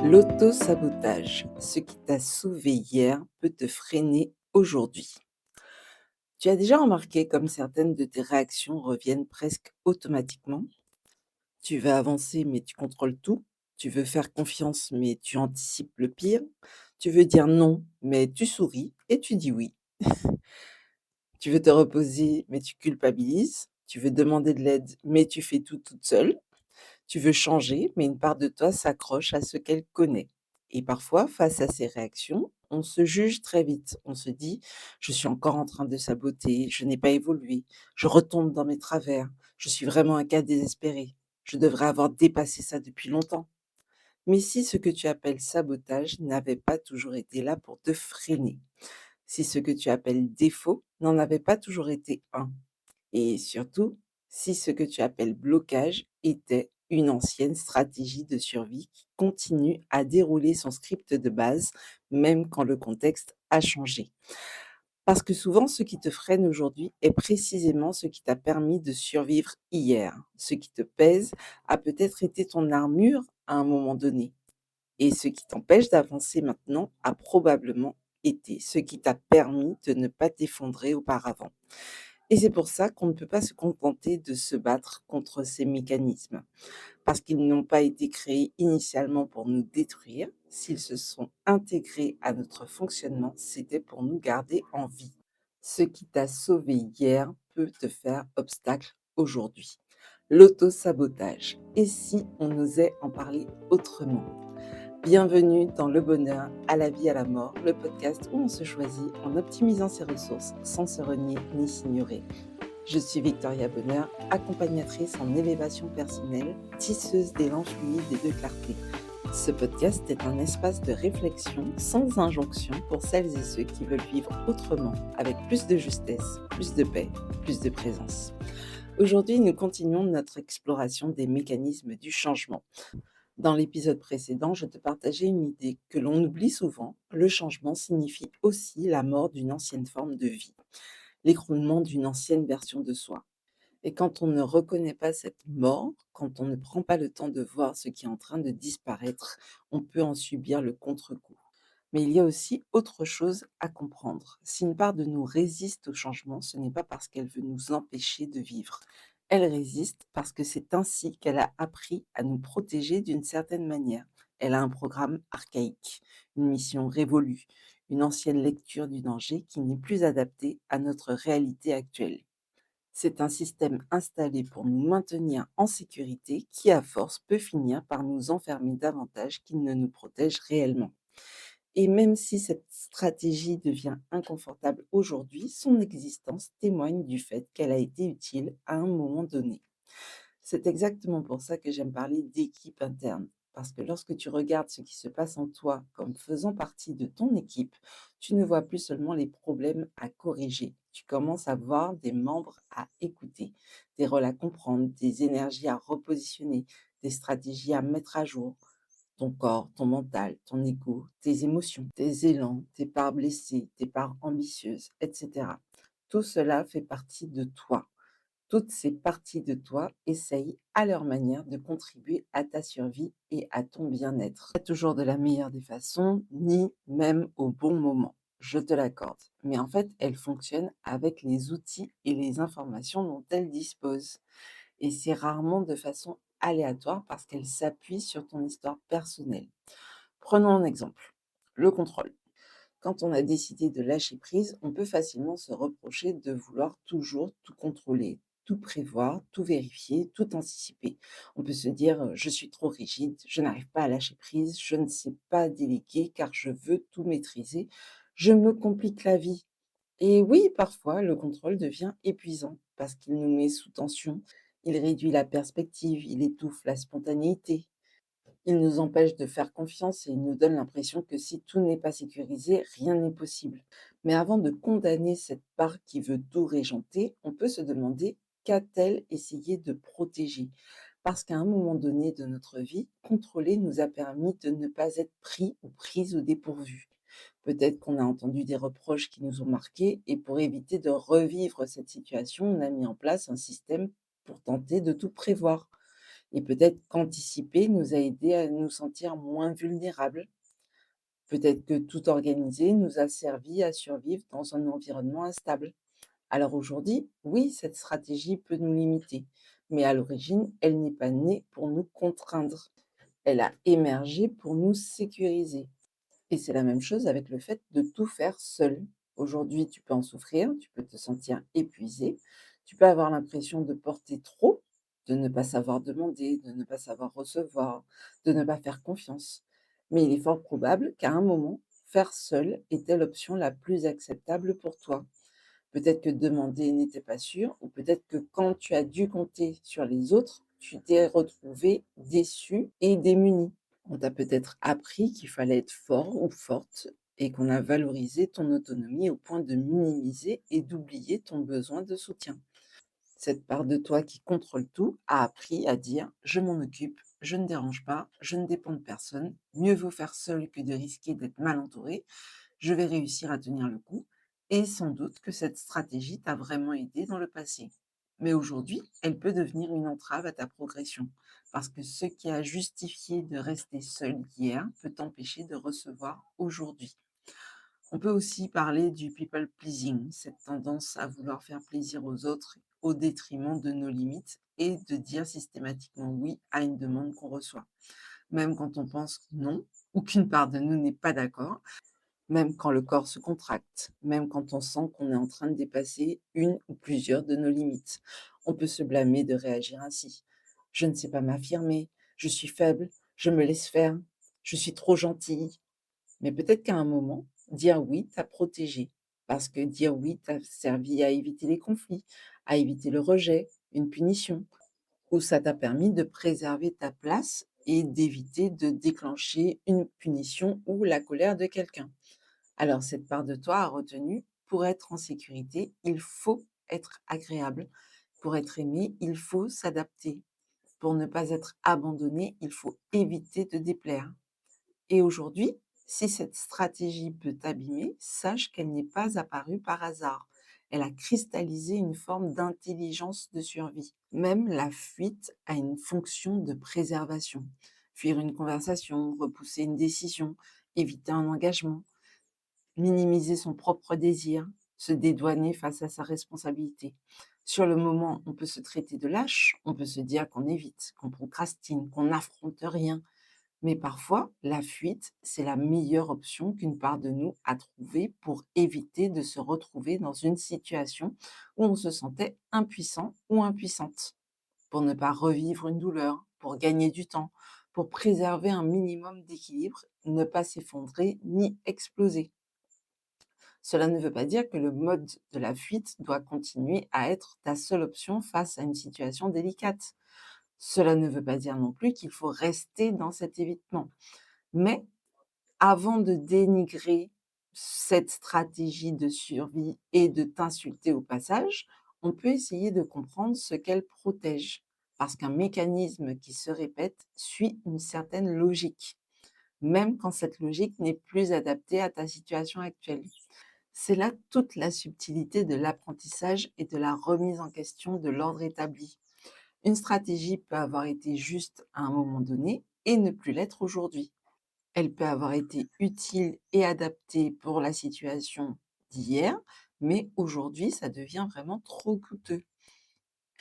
L'auto-sabotage, ce qui t'a sauvé hier peut te freiner aujourd'hui. Tu as déjà remarqué comme certaines de tes réactions reviennent presque automatiquement? Tu veux avancer mais tu contrôles tout. Tu veux faire confiance mais tu anticipes le pire. Tu veux dire non mais tu souris et tu dis oui. Tu veux te reposer mais tu culpabilises. Tu veux demander de l'aide mais tu fais tout toute seule. Tu veux changer, mais une part de toi s'accroche à ce qu'elle connaît. Et parfois, face à ces réactions, on se juge très vite. On se dit, je suis encore en train de saboter, je n'ai pas évolué, je retombe dans mes travers, je suis vraiment un cas désespéré, je devrais avoir dépassé ça depuis longtemps. Mais si ce que tu appelles sabotage n'avait pas toujours été là pour te freiner, si ce que tu appelles défaut n'en avait pas toujours été un, et surtout, si ce que tu appelles blocage était une ancienne stratégie de survie qui continue à dérouler son script de base, même quand le contexte a changé. Parce que souvent, ce qui te freine aujourd'hui est précisément ce qui t'a permis de survivre hier. Ce qui te pèse a peut-être été ton armure à un moment donné. Et ce qui t'empêche d'avancer maintenant a probablement été ce qui t'a permis de ne pas t'effondrer auparavant. Et c'est pour ça qu'on ne peut pas se contenter de se battre contre ces mécanismes, parce qu'ils n'ont pas été créés initialement pour nous détruire. S'ils se sont intégrés à notre fonctionnement, c'était pour nous garder en vie. Ce qui t'a sauvé hier peut te faire obstacle aujourd'hui. L'auto-sabotage. Et si on osait en parler autrement? Bienvenue dans Le Bonheur à la vie à la mort, le podcast où on se choisit en optimisant ses ressources sans se renier ni s'ignorer. Je suis Victoria Bonheur, accompagnatrice en élévation personnelle, tisseuse d'élan fluide et de clarté. Ce podcast est un espace de réflexion sans injonction pour celles et ceux qui veulent vivre autrement, avec plus de justesse, plus de paix, plus de présence. Aujourd'hui, nous continuons notre exploration des mécanismes du changement. Dans l'épisode précédent, je te partageais une idée que l'on oublie souvent. Le changement signifie aussi la mort d'une ancienne forme de vie, l'écroulement d'une ancienne version de soi. Et quand on ne reconnaît pas cette mort, quand on ne prend pas le temps de voir ce qui est en train de disparaître, on peut en subir le contre-coup. Mais il y a aussi autre chose à comprendre. Si une part de nous résiste au changement, ce n'est pas parce qu'elle veut nous empêcher de vivre. Elle résiste parce que c'est ainsi qu'elle a appris à nous protéger d'une certaine manière. Elle a un programme archaïque, une mission révolue, une ancienne lecture du danger qui n'est plus adaptée à notre réalité actuelle. C'est un système installé pour nous maintenir en sécurité qui, à force, peut finir par nous enfermer davantage qu'il ne nous protège réellement. Et même si cette stratégie devient inconfortable aujourd'hui, son existence témoigne du fait qu'elle a été utile à un moment donné. C'est exactement pour ça que j'aime parler d'équipe interne. Parce que lorsque tu regardes ce qui se passe en toi comme faisant partie de ton équipe, tu ne vois plus seulement les problèmes à corriger. Tu commences à voir des membres à écouter, des rôles à comprendre, des énergies à repositionner, des stratégies à mettre à jour. Ton corps, ton mental, ton ego, tes émotions, tes élans, tes parts blessées, tes parts ambitieuses, etc. Tout cela fait partie de toi. Toutes ces parties de toi essayent à leur manière de contribuer à ta survie et à ton bien-être. Pas toujours de la meilleure des façons, ni même au bon moment, je te l'accorde. Mais en fait, elles fonctionnent avec les outils et les informations dont elles disposent. Et c'est rarement de façon aléatoire parce qu'elles s'appuient sur ton histoire personnelle. Prenons un exemple, le contrôle. Quand on a décidé de lâcher prise, on peut facilement se reprocher de vouloir toujours tout contrôler, tout prévoir, tout vérifier, tout anticiper. On peut se dire, je suis trop rigide, je n'arrive pas à lâcher prise, je ne sais pas déléguer car je veux tout maîtriser, je me complique la vie. Et oui, parfois, le contrôle devient épuisant parce qu'il nous met sous tension, il réduit la perspective, il étouffe la spontanéité. Il nous empêche de faire confiance et il nous donne l'impression que si tout n'est pas sécurisé, rien n'est possible. Mais avant de condamner cette part qui veut tout régenter, on peut se demander qu'a-t-elle essayé de protéger? Parce qu'à un moment donné de notre vie, contrôler nous a permis de ne pas être pris ou prise au dépourvu. Peut-être qu'on a entendu des reproches qui nous ont marqués et pour éviter de revivre cette situation, on a mis en place un système pour tenter de tout prévoir. Et peut-être qu'anticiper nous a aidés à nous sentir moins vulnérables. Peut-être que tout organiser nous a servi à survivre dans un environnement instable. Alors aujourd'hui, oui, cette stratégie peut nous limiter, mais à l'origine, elle n'est pas née pour nous contraindre. Elle a émergé pour nous sécuriser. Et c'est la même chose avec le fait de tout faire seul. Aujourd'hui, tu peux en souffrir, tu peux te sentir épuisé, tu peux avoir l'impression de porter trop, de ne pas savoir demander, de ne pas savoir recevoir, de ne pas faire confiance. Mais il est fort probable qu'à un moment, faire seul était l'option la plus acceptable pour toi. Peut-être que demander n'était pas sûr, ou peut-être que quand tu as dû compter sur les autres, tu t'es retrouvé déçu et démuni. On t'a peut-être appris qu'il fallait être fort ou forte et qu'on a valorisé ton autonomie au point de minimiser et d'oublier ton besoin de soutien. Cette part de toi qui contrôle tout a appris à dire: «Je m'en occupe, je ne dérange pas, je ne dépends de personne, mieux vaut faire seul que de risquer d'être mal entouré, je vais réussir à tenir le coup», et sans doute que cette stratégie t'a vraiment aidé dans le passé. Mais aujourd'hui, elle peut devenir une entrave à ta progression, parce que ce qui a justifié de rester seul hier peut t'empêcher de recevoir aujourd'hui. On peut aussi parler du people pleasing, cette tendance à vouloir faire plaisir aux autres au détriment de nos limites et de dire systématiquement oui à une demande qu'on reçoit. Même quand on pense non ou qu'une part de nous n'est pas d'accord, même quand le corps se contracte, même quand on sent qu'on est en train de dépasser une ou plusieurs de nos limites. On peut se blâmer de réagir ainsi. Je ne sais pas m'affirmer, je suis faible, je me laisse faire, je suis trop gentille. Mais peut-être qu'à un moment, dire oui t'a protégé. Parce que dire oui t'a servi à éviter les conflits, à éviter le rejet, une punition, ou ça t'a permis de préserver ta place et d'éviter de déclencher une punition ou la colère de quelqu'un. Alors cette part de toi a retenu: pour être en sécurité, il faut être agréable. Pour être aimé, il faut s'adapter. Pour ne pas être abandonné, il faut éviter de déplaire. Et aujourd'hui, si cette stratégie peut t'abîmer, sache qu'elle n'est pas apparue par hasard. Elle a cristallisé une forme d'intelligence de survie. Même la fuite a une fonction de préservation. Fuir une conversation, repousser une décision, éviter un engagement, minimiser son propre désir, se dédouaner face à sa responsabilité. Sur le moment, on peut se traiter de lâche, on peut se dire qu'on évite, qu'on procrastine, qu'on n'affronte rien. Mais parfois, la fuite, c'est la meilleure option qu'une part de nous a trouvée pour éviter de se retrouver dans une situation où on se sentait impuissant ou impuissante, pour ne pas revivre une douleur, pour gagner du temps, pour préserver un minimum d'équilibre, ne pas s'effondrer ni exploser. Cela ne veut pas dire que le mode de la fuite doit continuer à être ta seule option face à une situation délicate. Cela ne veut pas dire non plus qu'il faut rester dans cet évitement. Mais avant de dénigrer cette stratégie de survie et de t'insulter au passage, on peut essayer de comprendre ce qu'elle protège. Parce qu'un mécanisme qui se répète suit une certaine logique, même quand cette logique n'est plus adaptée à ta situation actuelle. C'est là toute la subtilité de l'apprentissage et de la remise en question de l'ordre établi. Une stratégie peut avoir été juste à un moment donné et ne plus l'être aujourd'hui. Elle peut avoir été utile et adaptée pour la situation d'hier, mais aujourd'hui, ça devient vraiment trop coûteux.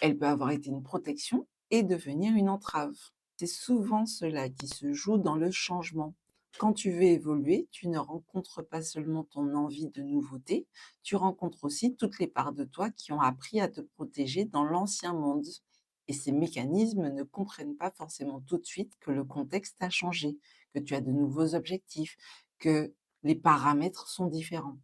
Elle peut avoir été une protection et devenir une entrave. C'est souvent cela qui se joue dans le changement. Quand tu veux évoluer, tu ne rencontres pas seulement ton envie de nouveauté, tu rencontres aussi toutes les parts de toi qui ont appris à te protéger dans l'ancien monde. Et ces mécanismes ne comprennent pas forcément tout de suite que le contexte a changé, que tu as de nouveaux objectifs, que les paramètres sont différents.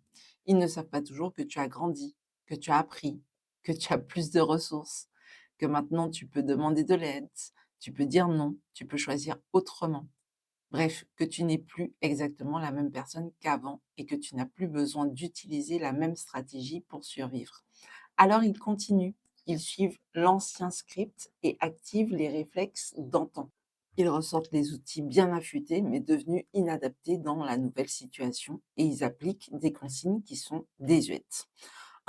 Ils ne savent pas toujours que tu as grandi, que tu as appris, que tu as plus de ressources, que maintenant tu peux demander de l'aide, tu peux dire non, tu peux choisir autrement. Bref, que tu n'es plus exactement la même personne qu'avant et que tu n'as plus besoin d'utiliser la même stratégie pour survivre. Alors ils continuent, ils suivent l'ancien script et activent les réflexes d'antan. Ils ressortent des outils bien affûtés mais devenus inadaptés dans la nouvelle situation et ils appliquent des consignes qui sont désuètes.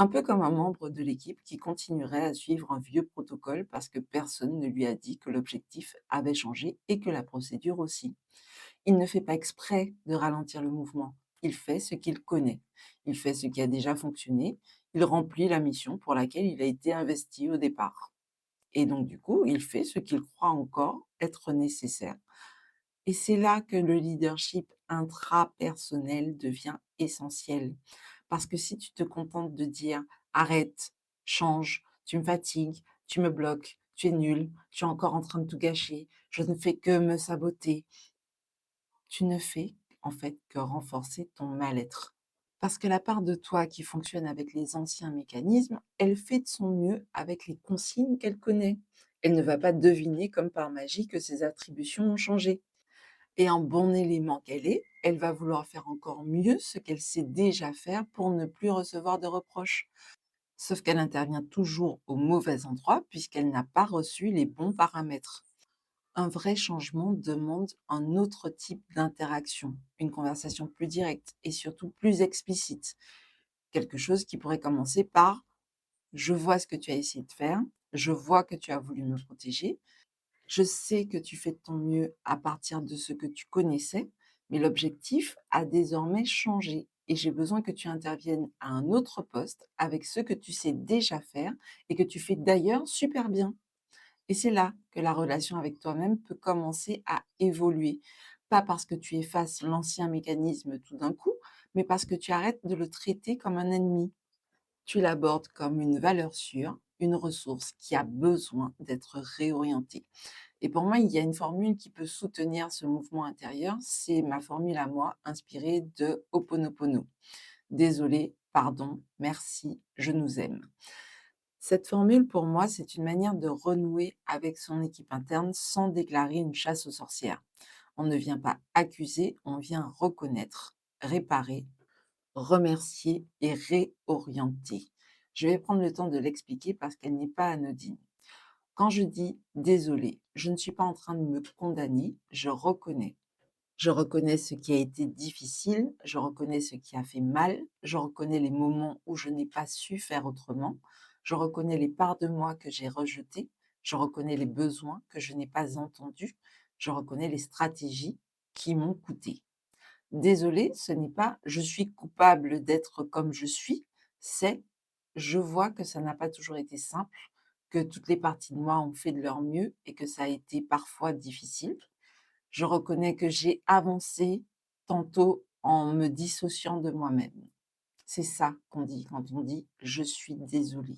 Un peu comme un membre de l'équipe qui continuerait à suivre un vieux protocole parce que personne ne lui a dit que l'objectif avait changé et que la procédure aussi. Il ne fait pas exprès de ralentir le mouvement. Il fait ce qu'il connaît. Il fait ce qui a déjà fonctionné. Il remplit la mission pour laquelle il a été investi au départ. Et donc, du coup, il fait ce qu'il croit encore être nécessaire. Et c'est là que le leadership intrapersonnel devient essentiel. Parce que si tu te contentes de dire arrête, change, tu me fatigues, tu me bloques, tu es nul, tu es encore en train de tout gâcher, je ne fais que me saboter, tu ne fais en fait que renforcer ton mal-être. Parce que la part de toi qui fonctionne avec les anciens mécanismes, elle fait de son mieux avec les consignes qu'elle connaît. Elle ne va pas deviner comme par magie que ses attributions ont changé. Et en bon élément qu'elle est, elle va vouloir faire encore mieux ce qu'elle sait déjà faire pour ne plus recevoir de reproches. Sauf qu'elle intervient toujours au mauvais endroit puisqu'elle n'a pas reçu les bons paramètres. Un vrai changement demande un autre type d'interaction, une conversation plus directe et surtout plus explicite. Quelque chose qui pourrait commencer par je vois ce que tu as essayé de faire, je vois que tu as voulu me protéger, je sais que tu fais de ton mieux à partir de ce que tu connaissais, mais l'objectif a désormais changé et j'ai besoin que tu interviennes à un autre poste avec ce que tu sais déjà faire et que tu fais d'ailleurs super bien. Et c'est là que la relation avec toi-même peut commencer à évoluer. Pas parce que tu effaces l'ancien mécanisme tout d'un coup, mais parce que tu arrêtes de le traiter comme un ennemi. Tu l'abordes comme une valeur sûre, une ressource qui a besoin d'être réorientée. Et pour moi, il y a une formule qui peut soutenir ce mouvement intérieur, c'est ma formule à moi, inspirée de Ho'oponopono. Désolé, pardon, merci, je nous aime. Cette formule, pour moi, c'est une manière de renouer avec son équipe interne sans déclarer une chasse aux sorcières. On ne vient pas accuser, on vient reconnaître, réparer, remercier et réorienter. Je vais prendre le temps de l'expliquer parce qu'elle n'est pas anodine. Quand je dis désolé, je ne suis pas en train de me condamner, je reconnais. Je reconnais ce qui a été difficile, je reconnais ce qui a fait mal, je reconnais les moments où je n'ai pas su faire autrement, je reconnais les parts de moi que j'ai rejetées, je reconnais les besoins que je n'ai pas entendus, je reconnais les stratégies qui m'ont coûté. Désolé, ce n'est pas je suis coupable d'être comme je suis, c'est je vois que ça n'a pas toujours été simple, que toutes les parties de moi ont fait de leur mieux et que ça a été parfois difficile. Je reconnais que j'ai avancé tantôt en me dissociant de moi-même. C'est ça qu'on dit quand on dit je suis désolé.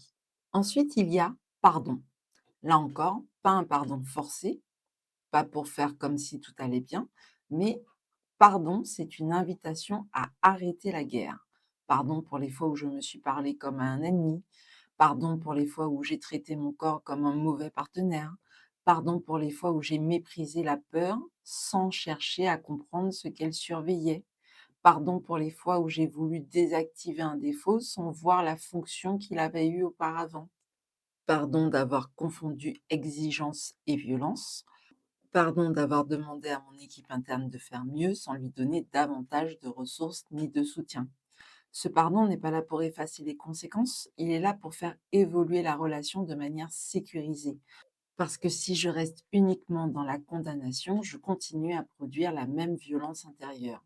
Ensuite, il y a pardon. Là encore, pas un pardon forcé, pas pour faire comme si tout allait bien, mais pardon, c'est une invitation à arrêter la guerre. Pardon pour les fois où je me suis parlé comme à un ennemi. Pardon pour les fois où j'ai traité mon corps comme un mauvais partenaire. Pardon pour les fois où j'ai méprisé la peur sans chercher à comprendre ce qu'elle surveillait. Pardon pour les fois où j'ai voulu désactiver un défaut sans voir la fonction qu'il avait eue auparavant. Pardon d'avoir confondu exigence et violence. Pardon d'avoir demandé à mon équipe interne de faire mieux sans lui donner davantage de ressources ni de soutien. Ce pardon n'est pas là pour effacer les conséquences, il est là pour faire évoluer la relation de manière sécurisée. Parce que si je reste uniquement dans la condamnation, je continue à produire la même violence intérieure.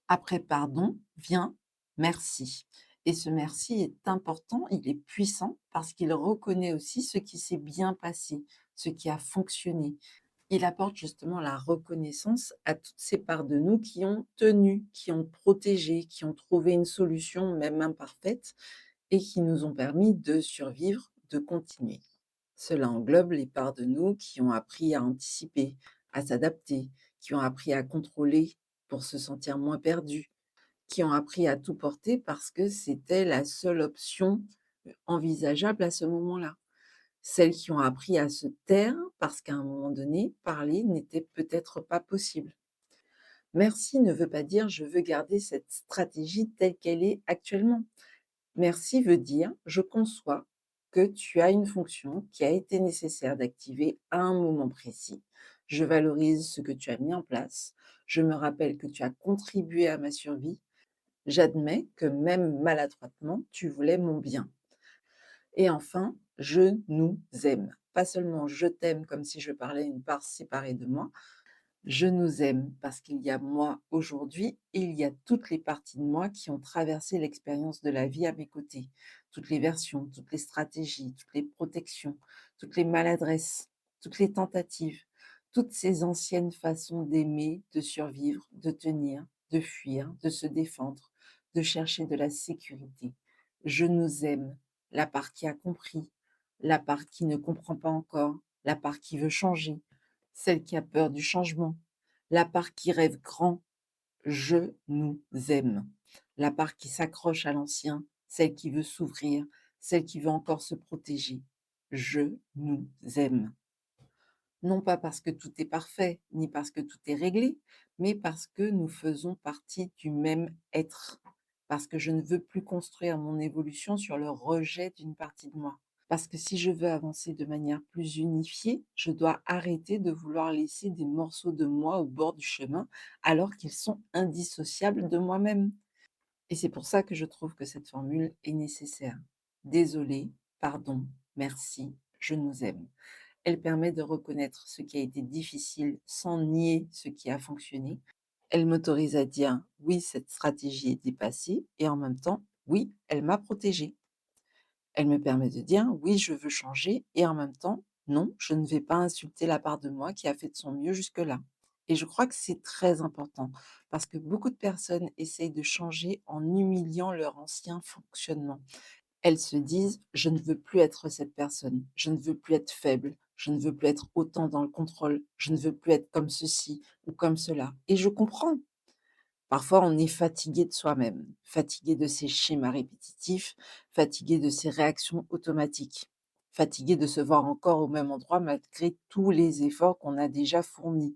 Après pardon vient merci. Et ce merci est important, il est puissant parce qu'il reconnaît aussi ce qui s'est bien passé, ce qui a fonctionné. Il apporte justement la reconnaissance à toutes ces parts de nous qui ont tenu, qui ont protégé, qui ont trouvé une solution, même imparfaite, et qui nous ont permis de survivre, de continuer. Cela englobe les parts de nous qui ont appris à anticiper, à s'adapter, qui ont appris à contrôler pour se sentir moins perdus, qui ont appris à tout porter parce que c'était la seule option envisageable à ce moment-là. Celles qui ont appris à se taire parce qu'à un moment donné, parler n'était peut-être pas possible. Merci ne veut pas dire je veux garder cette stratégie telle qu'elle est actuellement. Merci veut dire je conçois que tu as une fonction qui a été nécessaire d'activer à un moment précis. Je valorise ce que tu as mis en place. Je me rappelle que tu as contribué à ma survie. J'admets que même maladroitement, tu voulais mon bien. Et enfin, je nous aime. Pas seulement je t'aime comme si je parlais à une part séparée de moi, je nous aime parce qu'il y a moi aujourd'hui et il y a toutes les parties de moi qui ont traversé l'expérience de la vie à mes côtés. Toutes les versions, toutes les stratégies, toutes les protections, toutes les maladresses, toutes les tentatives, toutes ces anciennes façons d'aimer, de survivre, de tenir, de fuir, de se défendre, de chercher de la sécurité. Je nous aime, la part qui a compris, la part qui ne comprend pas encore, la part qui veut changer, celle qui a peur du changement, la part qui rêve grand, je nous aime. La part qui s'accroche à l'ancien, celle qui veut s'ouvrir, celle qui veut encore se protéger. Je nous aime. Non pas parce que tout est parfait, ni parce que tout est réglé, mais parce que nous faisons partie du même être. Parce que je ne veux plus construire mon évolution sur le rejet d'une partie de moi. Parce que si je veux avancer de manière plus unifiée, je dois arrêter de vouloir laisser des morceaux de moi au bord du chemin, alors qu'ils sont indissociables de moi-même. Et c'est pour ça que je trouve que cette formule est nécessaire. Désolé, pardon, merci, je nous aime. Elle permet de reconnaître ce qui a été difficile sans nier ce qui a fonctionné. Elle m'autorise à dire oui, cette stratégie est dépassée et en même temps, oui, elle m'a protégée. Elle me permet de dire oui, je veux changer et en même temps, non, je ne vais pas insulter la part de moi qui a fait de son mieux jusque-là. Et je crois que c'est très important parce que beaucoup de personnes essayent de changer en humiliant leur ancien fonctionnement. Elles se disent: «Je ne veux plus être cette personne, je ne veux plus être faible, je ne veux plus être autant dans le contrôle, je ne veux plus être comme ceci ou comme cela» et je comprends. Parfois, on est fatigué de soi-même, fatigué de ses schémas répétitifs, fatigué de ses réactions automatiques, fatigué de se voir encore au même endroit malgré tous les efforts qu'on a déjà fournis.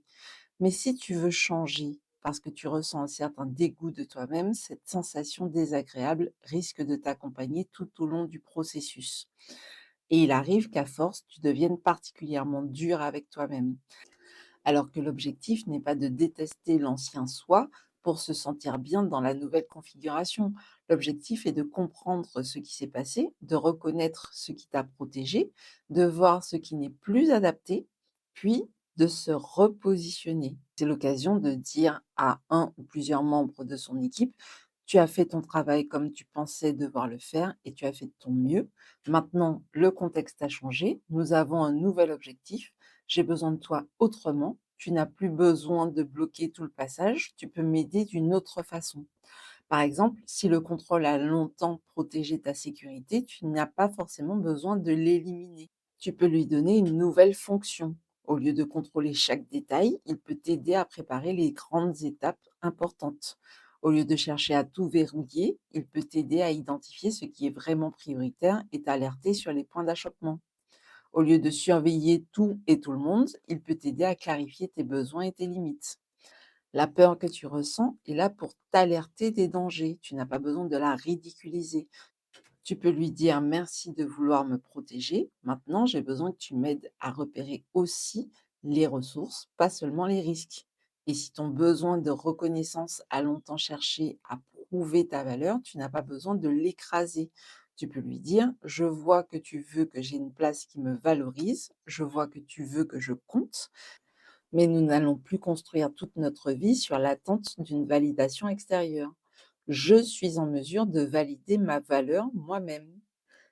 Mais si tu veux changer parce que tu ressens un certain dégoût de toi-même, cette sensation désagréable risque de t'accompagner tout au long du processus. Et il arrive qu'à force, tu deviennes particulièrement dur avec toi-même. Alors que l'objectif n'est pas de détester l'ancien soi pour se sentir bien dans la nouvelle configuration. L'objectif est de comprendre ce qui s'est passé, de reconnaître ce qui t'a protégé, de voir ce qui n'est plus adapté, puis de se repositionner. C'est l'occasion de dire à un ou plusieurs membres de son équipe: tu as fait ton travail comme tu pensais devoir le faire et tu as fait de ton mieux. Maintenant, le contexte a changé, nous avons un nouvel objectif, j'ai besoin de toi autrement. Tu n'as plus besoin de bloquer tout le passage, tu peux m'aider d'une autre façon. Par exemple, si le contrôle a longtemps protégé ta sécurité, tu n'as pas forcément besoin de l'éliminer. Tu peux lui donner une nouvelle fonction. Au lieu de contrôler chaque détail, il peut t'aider à préparer les grandes étapes importantes. Au lieu de chercher à tout verrouiller, il peut t'aider à identifier ce qui est vraiment prioritaire et t'alerter sur les points d'achoppement. Au lieu de surveiller tout et tout le monde, il peut t'aider à clarifier tes besoins et tes limites. La peur que tu ressens est là pour t'alerter des dangers. Tu n'as pas besoin de la ridiculiser. Tu peux lui dire merci de vouloir me protéger. Maintenant, j'ai besoin que tu m'aides à repérer aussi les ressources, pas seulement les risques. Et si ton besoin de reconnaissance a longtemps cherché à prouver ta valeur, tu n'as pas besoin de l'écraser. Tu peux lui dire, je vois que tu veux que j'ai une place qui me valorise, je vois que tu veux que je compte, mais nous n'allons plus construire toute notre vie sur l'attente d'une validation extérieure. Je suis en mesure de valider ma valeur moi-même.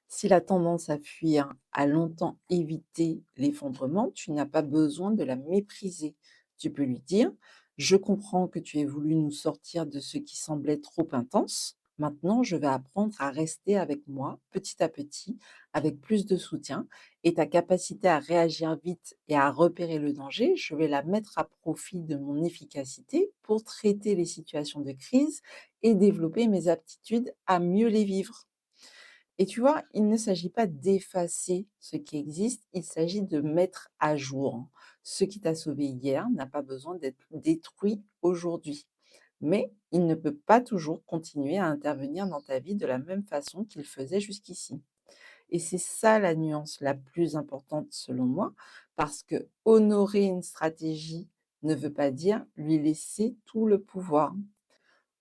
Si la tendance à fuir a longtemps évité l'effondrement, tu n'as pas besoin de la mépriser. Tu peux lui dire: je comprends que tu aies voulu nous sortir de ce qui semblait trop intense. Maintenant, je vais apprendre à rester avec moi petit à petit, avec plus de soutien, et ta capacité à réagir vite et à repérer le danger, je vais la mettre à profit de mon efficacité pour traiter les situations de crise et développer mes aptitudes à mieux les vivre. Et tu vois, il ne s'agit pas d'effacer ce qui existe, il s'agit de mettre à jour. Ce qui t'a sauvé hier n'a pas besoin d'être détruit aujourd'hui. Mais il ne peut pas toujours continuer à intervenir dans ta vie de la même façon qu'il faisait jusqu'ici. Et c'est ça la nuance la plus importante selon moi, parce que honorer une stratégie ne veut pas dire lui laisser tout le pouvoir.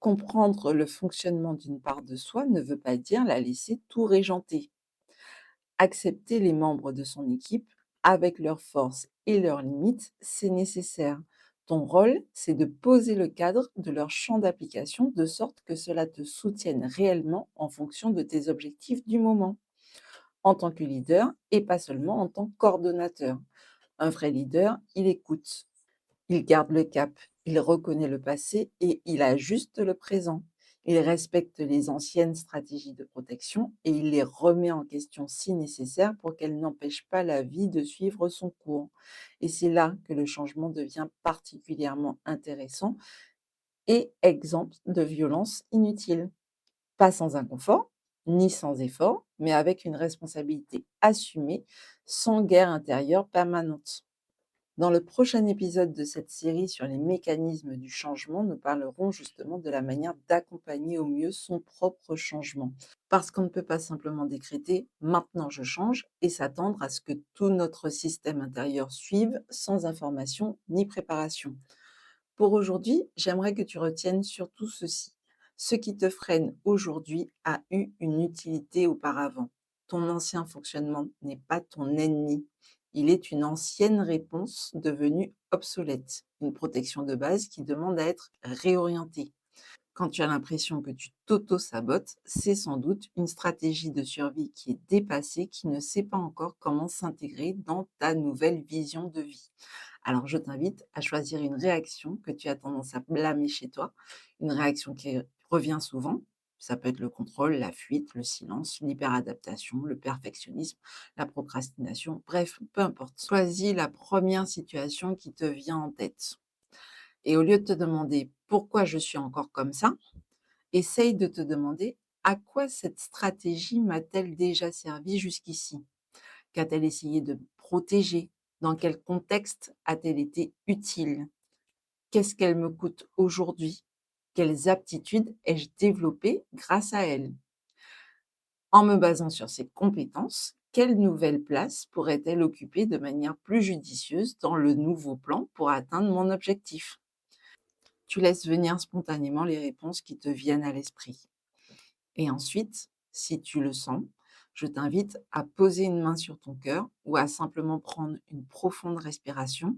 Comprendre le fonctionnement d'une part de soi ne veut pas dire la laisser tout régenter. Accepter les membres de son équipe avec leurs forces et leurs limites, c'est nécessaire. Ton rôle, c'est de poser le cadre de leur champ d'application de sorte que cela te soutienne réellement en fonction de tes objectifs du moment, en tant que leader et pas seulement en tant que coordonnateur. Un vrai leader, il écoute, il garde le cap, il reconnaît le passé et il ajuste le présent. Il respecte les anciennes stratégies de protection et il les remet en question si nécessaire pour qu'elles n'empêchent pas la vie de suivre son cours. Et c'est là que le changement devient particulièrement intéressant et exempt de violence inutile. Pas sans inconfort, ni sans effort, mais avec une responsabilité assumée, sans guerre intérieure permanente. Dans le prochain épisode de cette série sur les mécanismes du changement, nous parlerons justement de la manière d'accompagner au mieux son propre changement. Parce qu'on ne peut pas simplement décréter «maintenant je change» et s'attendre à ce que tout notre système intérieur suive sans information ni préparation. Pour aujourd'hui, j'aimerais que tu retiennes surtout ceci. Ce qui te freine aujourd'hui a eu une utilité auparavant. Ton ancien fonctionnement n'est pas ton ennemi. Il est une ancienne réponse devenue obsolète, une protection de base qui demande à être réorientée. Quand tu as l'impression que tu t'auto-sabotes, c'est sans doute une stratégie de survie qui est dépassée, qui ne sait pas encore comment s'intégrer dans ta nouvelle vision de vie. Alors, je t'invite à choisir une réaction que tu as tendance à blâmer chez toi, une réaction qui revient souvent. Ça peut être le contrôle, la fuite, le silence, l'hyperadaptation, le perfectionnisme, la procrastination, bref, peu importe. Choisis la première situation qui te vient en tête. Et au lieu de te demander pourquoi je suis encore comme ça, essaye de te demander à quoi cette stratégie m'a-t-elle déjà servi jusqu'ici? Qu'a-t-elle essayé de protéger? Dans quel contexte a-t-elle été utile? Qu'est-ce qu'elle me coûte aujourd'hui? Quelles aptitudes ai-je développées grâce à elle? En me basant sur ces compétences, quelle nouvelle place pourrait-elle occuper de manière plus judicieuse dans le nouveau plan pour atteindre mon objectif? Tu laisses venir spontanément les réponses qui te viennent à l'esprit. Et ensuite, si tu le sens, je t'invite à poser une main sur ton cœur ou à simplement prendre une profonde respiration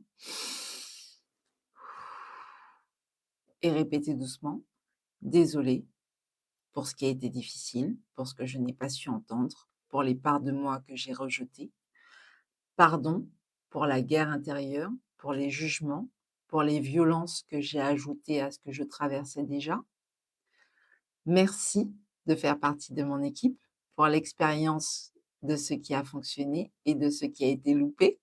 et répéter doucement: «Désolé pour ce qui a été difficile, pour ce que je n'ai pas su entendre, pour les parts de moi que j'ai rejetées. Pardon pour la guerre intérieure, pour les jugements, pour les violences que j'ai ajoutées à ce que je traversais déjà. Merci de faire partie de mon équipe, pour l'expérience de ce qui a fonctionné et de ce qui a été loupé,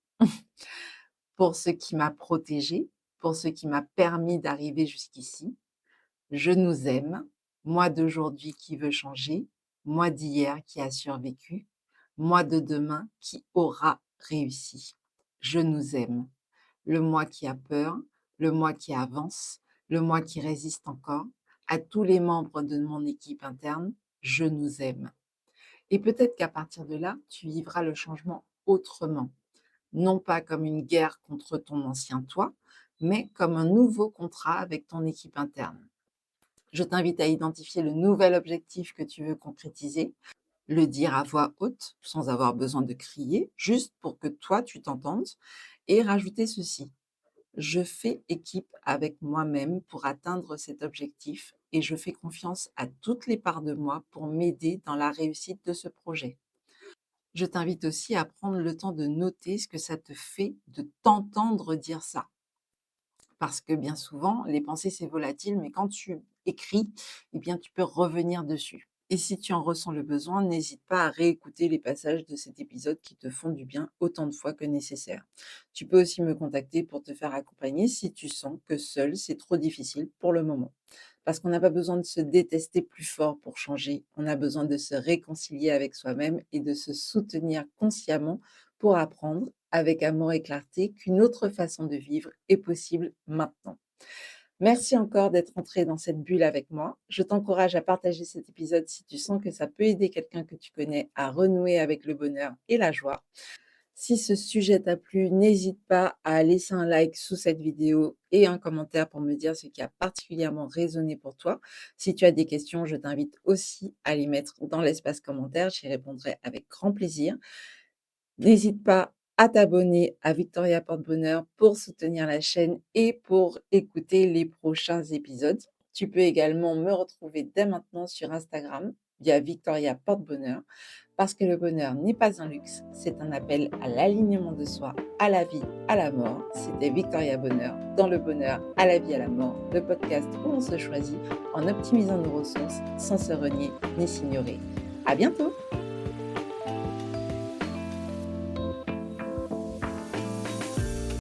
pour ce qui m'a protégée, pour ce qui m'a permis d'arriver jusqu'ici. Je nous aime, moi d'aujourd'hui qui veut changer, moi d'hier qui a survécu, moi de demain qui aura réussi. Je nous aime, le moi qui a peur, le moi qui avance, le moi qui résiste encore, à tous les membres de mon équipe interne, je nous aime. Et peut-être qu'à partir de là, tu vivras le changement autrement, non pas comme une guerre contre ton ancien toi, mais comme un nouveau contrat avec ton équipe interne. Je t'invite à identifier le nouvel objectif que tu veux concrétiser, le dire à voix haute, sans avoir besoin de crier, juste pour que toi, tu t'entendes, et rajouter ceci: je fais équipe avec moi-même pour atteindre cet objectif et je fais confiance à toutes les parts de moi pour m'aider dans la réussite de ce projet. Je t'invite aussi à prendre le temps de noter ce que ça te fait de t'entendre dire ça. Parce que bien souvent, les pensées, c'est volatile, mais quand tu écris, eh bien, tu peux revenir dessus. Et si tu en ressens le besoin, n'hésite pas à réécouter les passages de cet épisode qui te font du bien autant de fois que nécessaire. Tu peux aussi me contacter pour te faire accompagner si tu sens que seul, c'est trop difficile pour le moment. Parce qu'on n'a pas besoin de se détester plus fort pour changer, on a besoin de se réconcilier avec soi-même et de se soutenir consciemment pour apprendre, avec amour et clarté, qu'une autre façon de vivre est possible maintenant. Merci encore d'être entré dans cette bulle avec moi. Je t'encourage à partager cet épisode si tu sens que ça peut aider quelqu'un que tu connais à renouer avec le bonheur et la joie. Si ce sujet t'a plu, n'hésite pas à laisser un like sous cette vidéo et un commentaire pour me dire ce qui a particulièrement résonné pour toi. Si tu as des questions, je t'invite aussi à les mettre dans l'espace commentaire, j'y répondrai avec grand plaisir. N'hésite pas à t'abonner à Victoria Porte-Bonheur pour soutenir la chaîne et pour écouter les prochains épisodes. Tu peux également me retrouver dès maintenant sur Instagram via Victoria Porte-Bonheur parce que le bonheur n'est pas un luxe, c'est un appel à l'alignement de soi, à la vie, à la mort. C'était Victoria Bonheur dans le bonheur, à la vie, à la mort, le podcast où on se choisit en optimisant nos ressources sans se renier ni s'ignorer. À bientôt!